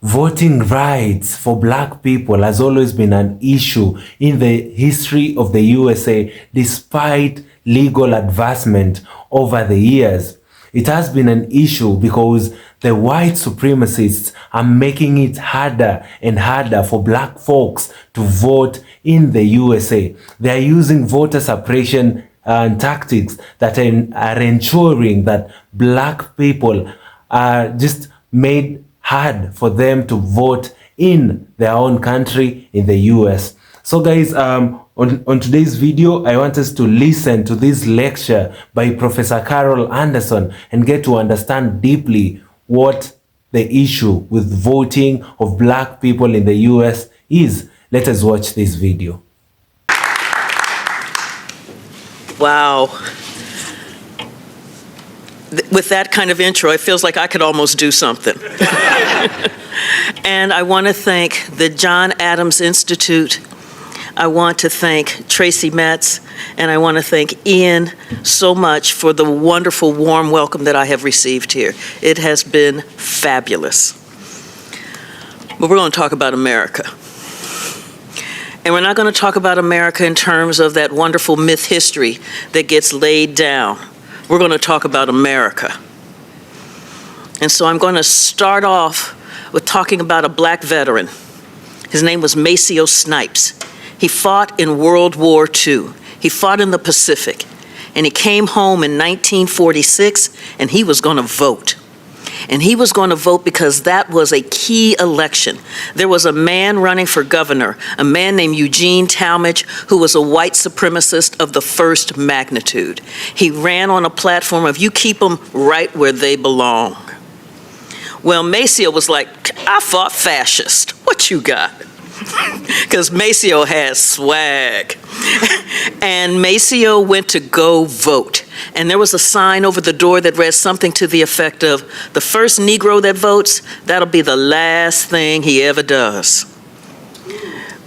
Voting rights for black people has always been an issue in the history of the USA, despite legal advancement over the years. It has been an issue because the white supremacists are making it harder and harder for black folks to vote in the USA. They are using voter suppression and tactics that are ensuring that black people are just made hard for them to vote in their own country, in the US. So guys, on today's video, I want us to listen to this lecture by Professor Carol Anderson and get to understand deeply what the issue with voting of black people in the US is. Let us watch this video. Wow. With that kind of intro, it feels like I could almost do something. And I want to thank the John Adams Institute. I want to thank Tracy Metz, and I want to thank Ian so much for the wonderful, warm welcome that I have received here. It has been fabulous. But we're going to talk about America. And we're not going to talk about America in terms of that wonderful myth history that gets laid down. We're going to talk about America. And so I'm going to start off with talking about a black veteran. His name was Maceo Snipes. He fought in World War II. He fought in the Pacific. And he came home in 1946, and he was going to vote. And he was going to vote because that was a key election. There was a man running for governor, a man named Eugene Talmadge, who was a white supremacist of the first magnitude. He ran on a platform of you keep them right where they belong. Well, Maceo was like, I fought fascist. What you got? Because Maceo has swag. And Maceo went to go vote. And there was a sign over the door that read something to the effect of, the first Negro that votes, that'll be the last thing he ever does.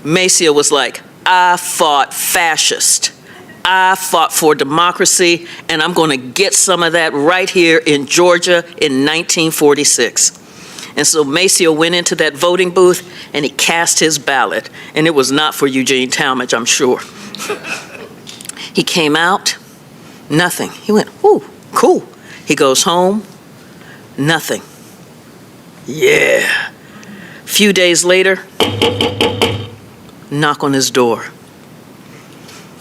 Maceo was like, I fought fascist. I fought for democracy, and I'm going to get some of that right here in Georgia in 1946. And so Maceo went into that voting booth and he cast his ballot. And it was not for Eugene Talmadge, I'm sure. He came out, nothing. He went, ooh, cool. He goes home, nothing. Yeah. A few days later, knock on his door.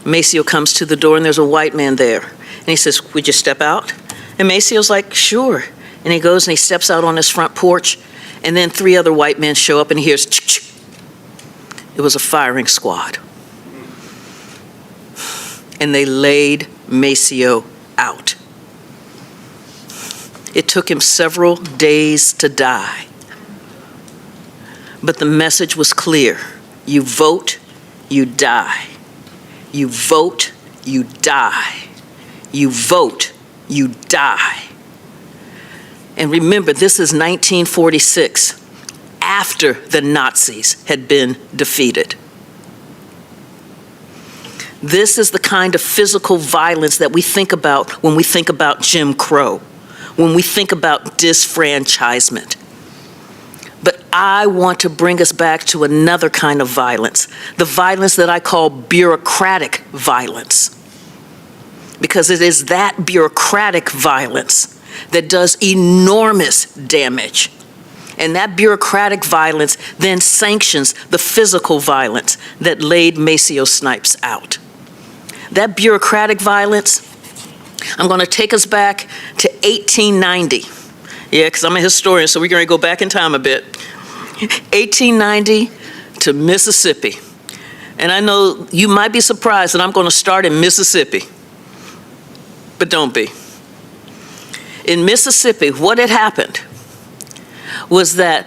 Maceo comes to the door and there's a white man there. And he says, would you step out? And Maceo's like, sure. And he goes and he steps out on his front porch, and then 3 other white men show up and he hears ch-ch. It was a firing squad. And they laid Maceo out. It took him several days to die. But the message was clear. You vote, you die. You vote, you die. You vote, you die. And remember, this is 1946, after the Nazis had been defeated. This is the kind of physical violence that we think about when we think about Jim Crow, when we think about disfranchisement. But I want to bring us back to another kind of violence, the violence that I call bureaucratic violence. Because it is that bureaucratic violence that does enormous damage. And that bureaucratic violence then sanctions the physical violence that laid Maceo Snipes out. That bureaucratic violence, I'm going to take us back to 1890. Yeah, because I'm a historian, so we're going to go back in time a bit. 1890 to Mississippi. And I know you might be surprised that I'm going to start in Mississippi, but don't be. In Mississippi, what had happened was that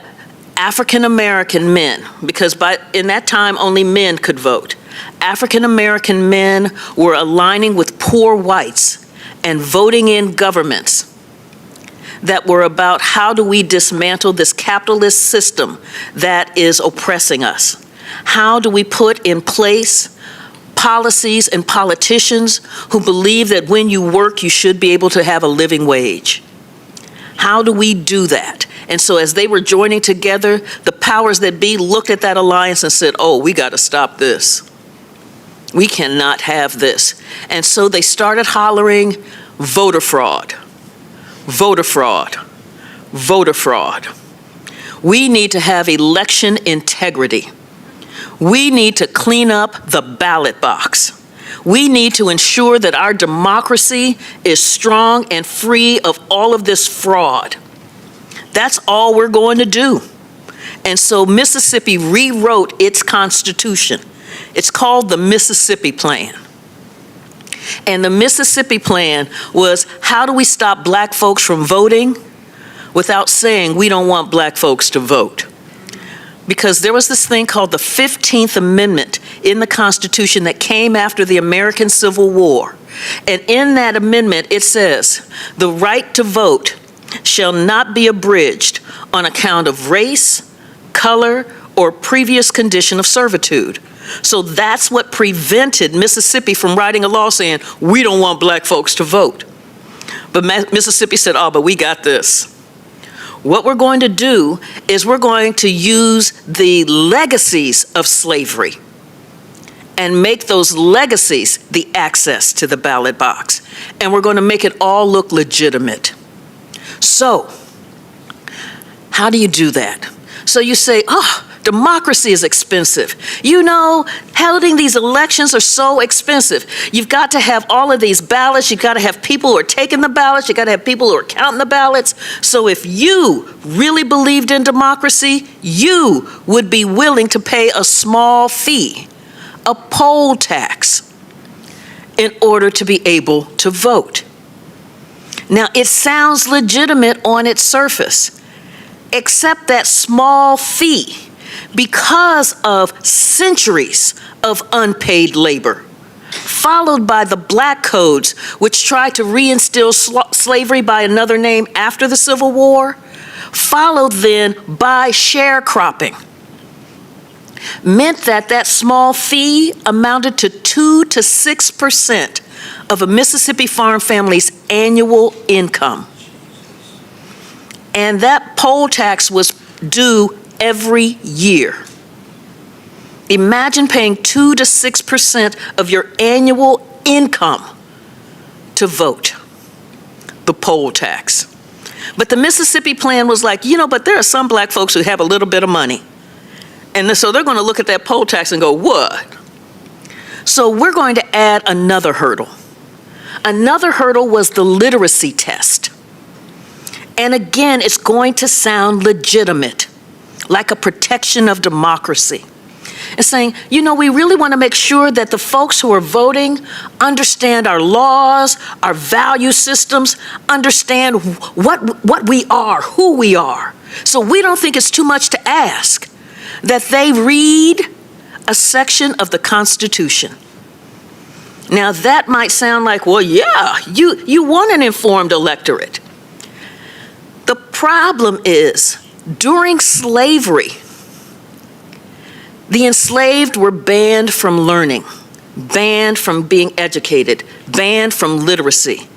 African American men, because in that time only men could vote, African American men were aligning with poor whites and voting in governments that were about how do we dismantle this capitalist system that is oppressing us? How do we put in place policies and politicians who believe that when you work, you should be able to have a living wage? How do we do that? And so as they were joining together, the powers that be looked at that alliance and said, oh, we got to stop this. We cannot have this. And so they started hollering, voter fraud, voter fraud, voter fraud. We need to have election integrity. We need to clean up the ballot box. We need to ensure that our democracy is strong and free of all of this fraud. That's all we're going to do. And so Mississippi rewrote its constitution. It's called the Mississippi Plan. And the Mississippi Plan was, how do we stop black folks from voting without saying we don't want black folks to vote? Because there was this thing called the 15th Amendment in the Constitution that came after the American Civil War. And in that amendment, it says, the right to vote shall not be abridged on account of race, color, or previous condition of servitude. So that's what prevented Mississippi from writing a law saying, we don't want black folks to vote. But Mississippi said, oh, but we got this. What we're going to do is we're going to use the legacies of slavery and make those legacies the access to the ballot box. And we're going to make it all look legitimate. So, how do you do that? So you say, oh, democracy is expensive. You know, holding these elections are so expensive. You've got to have all of these ballots. You've got to have people who are taking the ballots. You've got to have people who are counting the ballots. So if you really believed in democracy, you would be willing to pay a small fee, a poll tax, in order to be able to vote. Now, it sounds legitimate on its surface, except that small fee, because of centuries of unpaid labor, followed by the black codes, which tried to reinstill slavery by another name after the Civil War, followed then by sharecropping, meant that that small fee amounted to 2 to 6% of a Mississippi farm family's annual income. And that poll tax was due every year. Imagine paying 2 to 6% of your annual income to vote, the poll tax. But the Mississippi Plan was like, you know, but there are some black folks who have a little bit of money. And so they're going to look at that poll tax and go, what? So we're going to add another hurdle. Another hurdle was the literacy test. And again, it's going to sound legitimate, like a protection of democracy. And saying, you know, we really want to make sure that the folks who are voting understand our laws, our value systems, understand what we are, who we are. So we don't think it's too much to ask that they read a section of the Constitution. Now that might sound like, well, yeah, you want an informed electorate. The problem is, during slavery, the enslaved were banned from learning, banned from being educated, banned from literacy.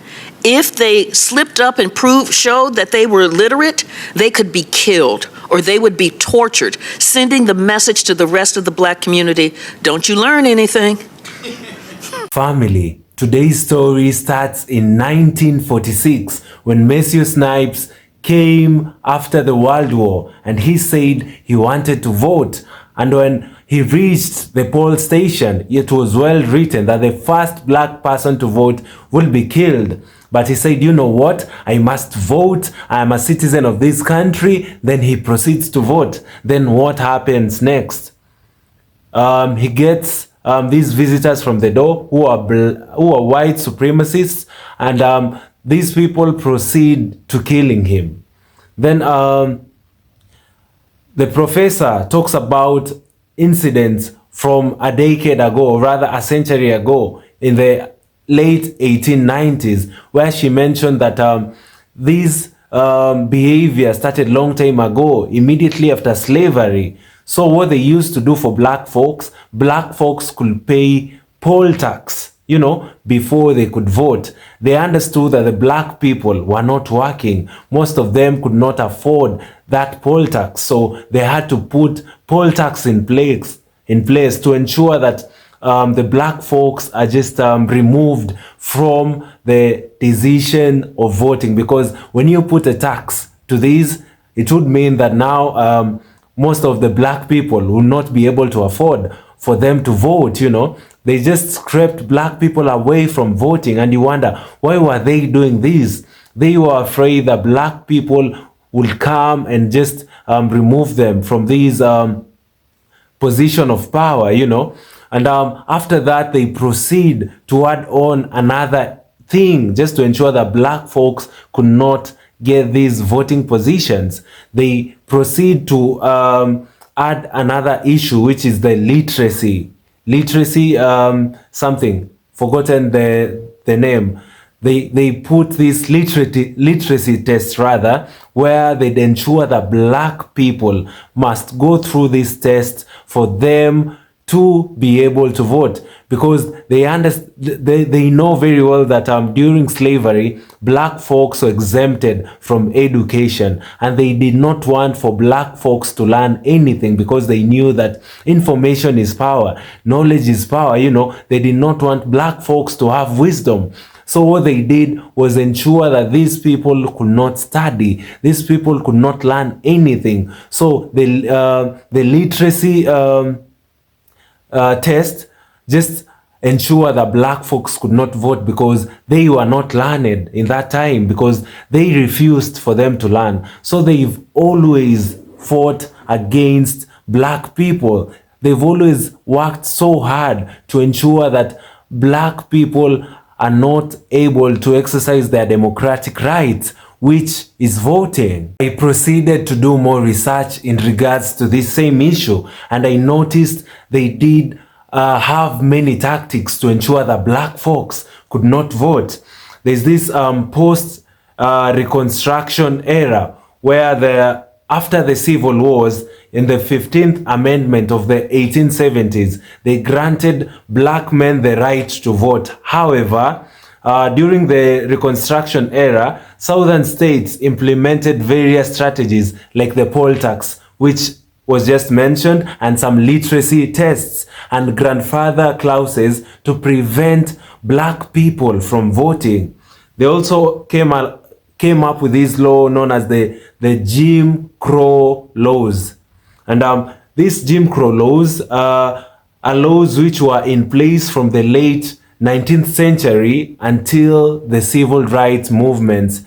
If they slipped up and showed that they were illiterate, they could be killed or they would be tortured, sending the message to the rest of the black community, don't you learn anything? Family, today's story starts in 1946 when Matthew Snipes came after the World War and he said he wanted to vote. And when he reached the poll station, it was well written that the first black person to vote will be killed. But he said, you know what? I must vote. I am a citizen of this country. Then he proceeds to vote. Then what happens next? He gets these visitors from the door who are white supremacists, and these people proceed to killing him. Then the professor talks about incidents from a decade ago, or rather a century ago, in the late 1890s, where she mentioned that these behavior started long time ago, immediately after slavery. So what they used to do for black folks could pay poll tax before they could vote. They understood that the black people were not working. Most of them could not afford that poll tax. So they had to put poll tax in place to ensure that the black folks are just removed from the decision of voting. Because when you put a tax to these, it would mean that now most of the black people will not be able to afford for them to vote. They just scraped black people away from voting, and you wonder, why were they doing this? They were afraid that black people will come and just remove them from these position of power, and after that they proceed to add on another thing just to ensure that black folks could not get these voting positions. They proceed to add another issue, which is the literacy something, forgotten the name. They put this literacy test rather, where they'd ensure that black people must go through this test for them to be able to vote, because they know very well that during slavery black folks were exempted from education, and they did not want for black folks to learn anything, because they knew that information is power, knowledge is power. They did not want black folks to have wisdom. So what they did was ensure that these people could not study, these people could not learn anything. So the literacy test just ensure that black folks could not vote, because they were not learned in that time, because they refused for them to learn. So they've always fought against black people. They've always worked so hard to ensure that black people are not able to exercise their democratic rights, which is voting. I proceeded to do more research in regards to this same issue, and I noticed they did have many tactics to ensure that black folks could not vote. There's this post Reconstruction era, where after the civil wars, in the 15th Amendment of the 1870s, they granted black men the right to vote. However, during the Reconstruction era, southern states implemented various strategies like the poll tax, which was just mentioned, and some literacy tests and grandfather clauses to prevent black people from voting. They also came up with this law known as the Jim Crow laws. And these Jim Crow laws are laws which were in place from the late 19th century until the civil rights movements.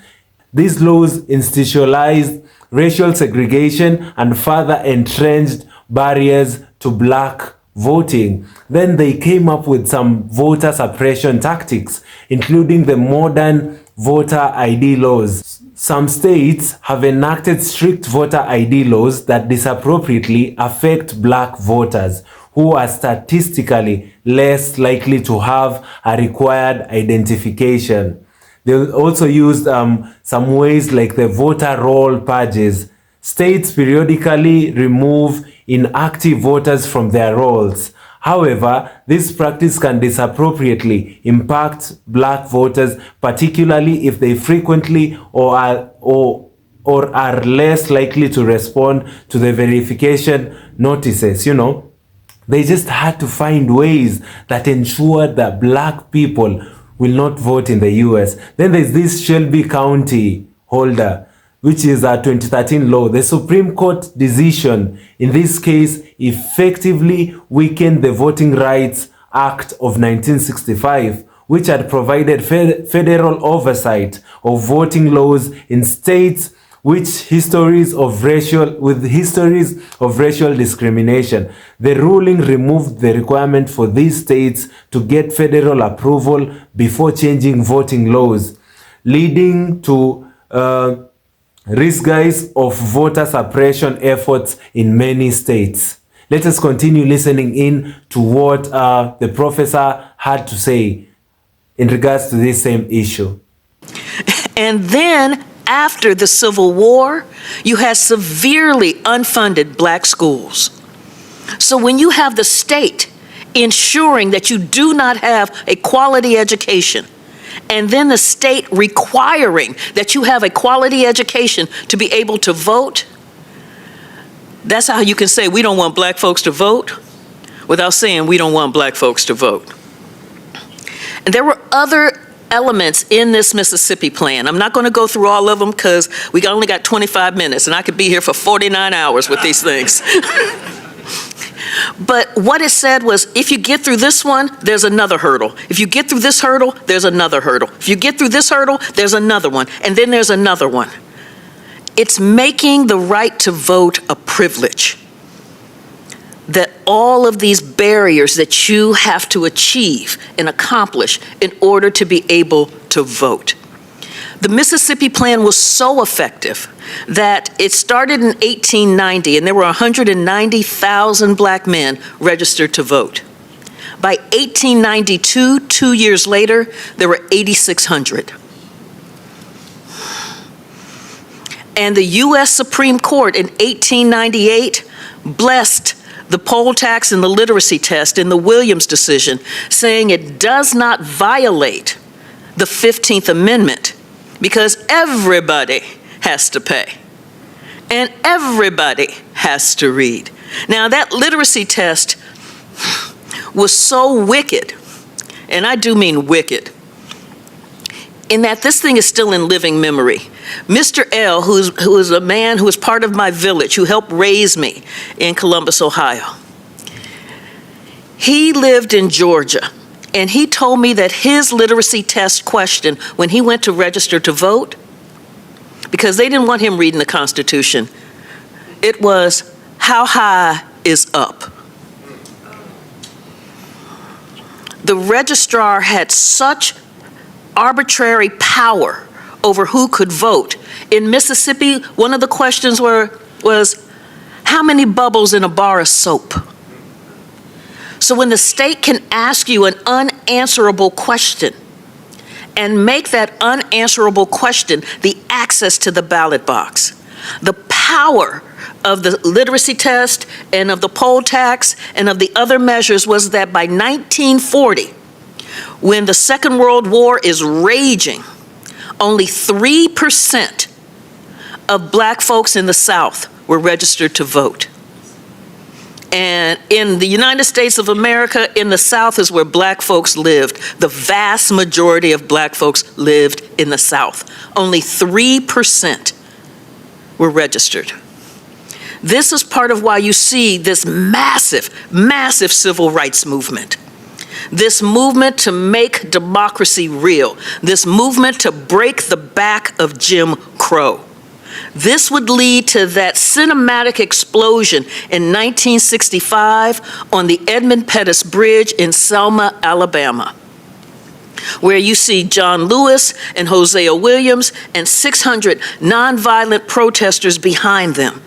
These laws institutionalized racial segregation and further entrenched barriers to black voting. Then they came up with some voter suppression tactics, including the modern voter ID laws. Some states have enacted strict voter ID laws that disappropriately affect black voters, who are statistically less likely to have a required identification. They also used some ways like the voter roll purges. States periodically remove inactive voters from their rolls. However, this practice can disappropriately impact black voters, particularly if they frequently or are less likely to respond to the verification notices. They just had to find ways that ensured that black people will not vote in the US. Then there's this Shelby County holder, which is a 2013 law. The Supreme Court decision in this case effectively weakened the Voting Rights Act of 1965, which had provided federal oversight of voting laws in states with histories of racial discrimination. The ruling removed the requirement for these states to get federal approval before changing voting laws, leading to risks of voter suppression efforts in many states. Let us continue listening in to what the professor had to say in regards to this same issue. And then after the Civil War, you had severely unfunded black schools. So when you have the state ensuring that you do not have a quality education, and then the state requiring that you have a quality education to be able to vote, that's how you can say we don't want black folks to vote without saying we don't want black folks to vote. And there were other elements in this Mississippi plan. I'm not going to go through all of them because we only got 25 minutes and I could be here for 49 hours with these things. But what it said was, if you get through this one, there's another hurdle. If you get through this hurdle, there's another hurdle. If you get through this hurdle, there's another one. And then there's another one. It's making the right to vote a privilege. That all of these barriers that you have to achieve and accomplish in order to be able to vote. The Mississippi Plan was so effective that it started in 1890 and there were 190,000 black men registered to vote. By 1892, 2 years later, there were 8,600. And the U.S. Supreme Court in 1898 blessed the poll tax and the literacy test in the Williams decision, saying it does not violate the 15th Amendment because everybody has to pay and everybody has to read. Now that literacy test was so wicked, and I do mean wicked, in that this thing is still in living memory. Mr. L, who is a man who was part of my village, who helped raise me in Columbus, Ohio. He lived in Georgia, and he told me that his literacy test question when he went to register to vote, because they didn't want him reading the Constitution, it was, how high is up? The registrar had such arbitrary power over who could vote. In Mississippi, one of the questions was, how many bubbles in a bar of soap? So when the state can ask you an unanswerable question and make that unanswerable question the access to the ballot box, the power of the literacy test and of the poll tax and of the other measures was that by 1940, when the Second World War is raging, only 3% of black folks in the South were registered to vote. And in the United States of America, in the South is where black folks lived. The vast majority of black folks lived in the South. Only 3% were registered. This is part of why you see this massive, massive civil rights movement. This movement to make democracy real. This movement to break the back of Jim Crow. This would lead to that cinematic explosion in 1965 on the Edmund Pettus Bridge in Selma, Alabama, where you see John Lewis and Hosea Williams and 600 nonviolent protesters behind them,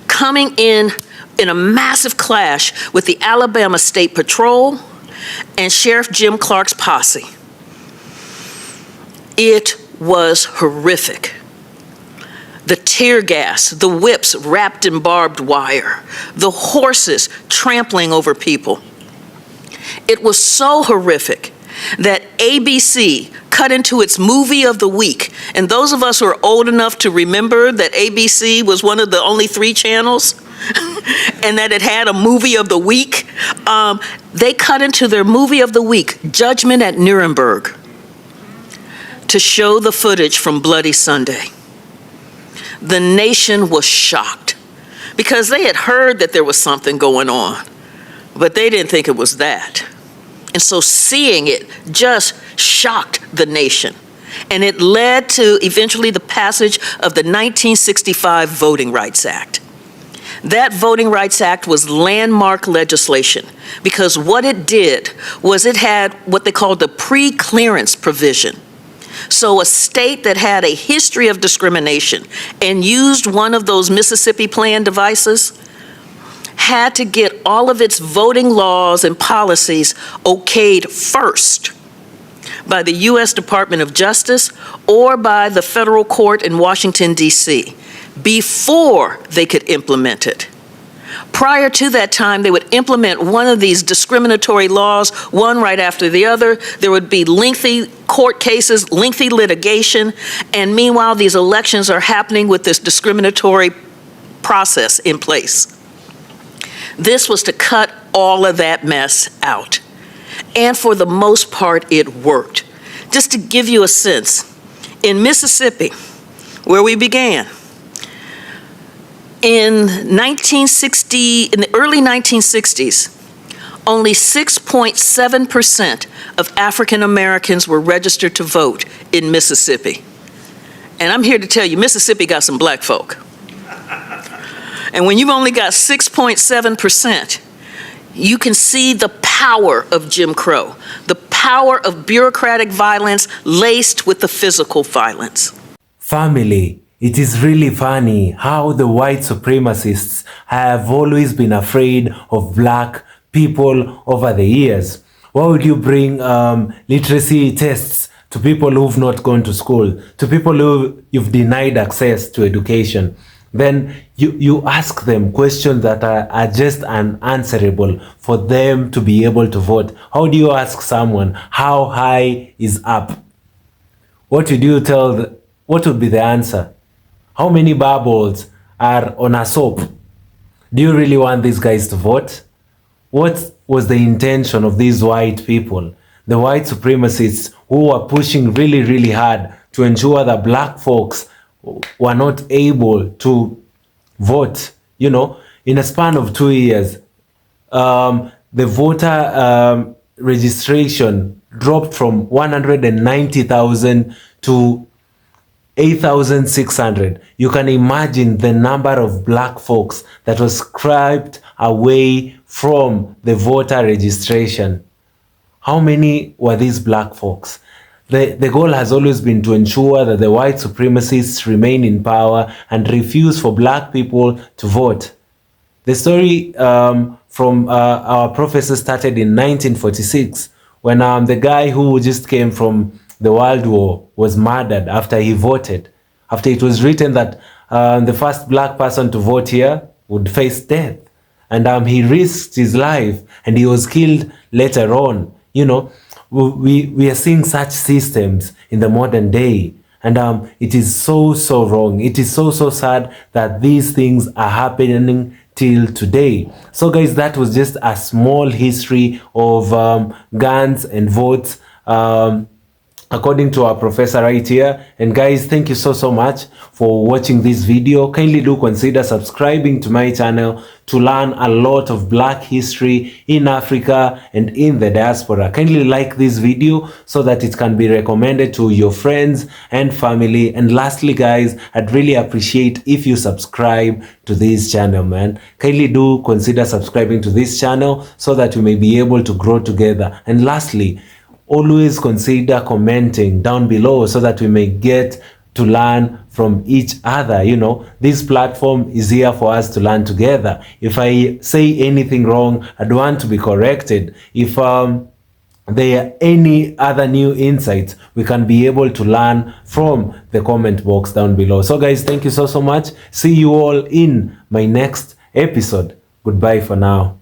coming in a massive clash with the Alabama State Patrol and Sheriff Jim Clark's posse. It was horrific. The tear gas, the whips wrapped in barbed wire, the horses trampling over people. It was so horrific that ABC cut into its movie of the week. And those of us who are old enough to remember that ABC was one of the only 3 channels and that it had a movie of the week, they cut into their movie of the week, Judgment at Nuremberg, to show the footage from Bloody Sunday. The nation was shocked because they had heard that there was something going on, but they didn't think it was that. And so seeing it just shocked the nation. And it led to eventually the passage of the 1965 Voting Rights Act. That Voting Rights Act was landmark legislation because what it did was it had what they called the pre-clearance provision. So a state that had a history of discrimination and used one of those Mississippi Plan devices had to get all of its voting laws and policies okayed first by the U.S. Department of Justice or by the federal court in Washington, D.C., before they could implement it. Prior to that time, they would implement one of these discriminatory laws, one right after the other. There would be lengthy court cases, lengthy litigation, and meanwhile, these elections are happening with this discriminatory process in place. This was to cut all of that mess out. And for the most part, it worked. Just to give you a sense, in Mississippi, where we began, in the early 1960s, only 6.7% of African Americans were registered to vote in Mississippi. And I'm here to tell you, Mississippi got some black folk. And when you've only got 6.7%, you can see the power of Jim Crow, the power of bureaucratic violence laced with the physical violence. Family, it is really funny how the white supremacists have always been afraid of black people over the years. Why would you bring literacy tests to people who've not gone to school, to people who you've denied access to education? Then you ask them questions that are just unanswerable for them to be able to vote. How do you ask someone how high is up? What would you what would be the answer? How many bubbles are on a soap? Do you really want these guys to vote? What was the intention of these white people, the white supremacists who were pushing really, really hard to ensure that black folks were not able to vote? You know, in a span of 2 years, the voter registration dropped from 190,000 to 8,600. You can imagine the number of black folks that was scraped away from the voter registration. How many were these black folks? The goal has always been to ensure that the white supremacists remain in power and refuse for black people to vote. The story from our Proffesor started in 1946 when the guy who just came from the World War was murdered after he voted. After it was written that the first black person to vote here would face death. And he risked his life and he was killed later on. You know, we are seeing such systems in the modern day. And it is so wrong. It is so sad that these things are happening till today. So guys, that was just a small history of guns and votes according to our professor right here. And guys, thank you so much for watching this video. Kindly do consider subscribing to my channel to learn a lot of black history in Africa and in the diaspora. Kindly like this video so that it can be recommended to your friends and family. And lastly guys, I'd really appreciate if you subscribe to this channel, man. Kindly do consider subscribing to this channel so that we may be able to grow together. And lastly, always consider commenting down below so that we may get to learn from each other. You know, this platform is here for us to learn together. If I say anything wrong, I'd want to be corrected. If there are any other new insights, we can be able to learn from the comment box down below. So guys, thank you so much. See you all in my next episode. Goodbye for now.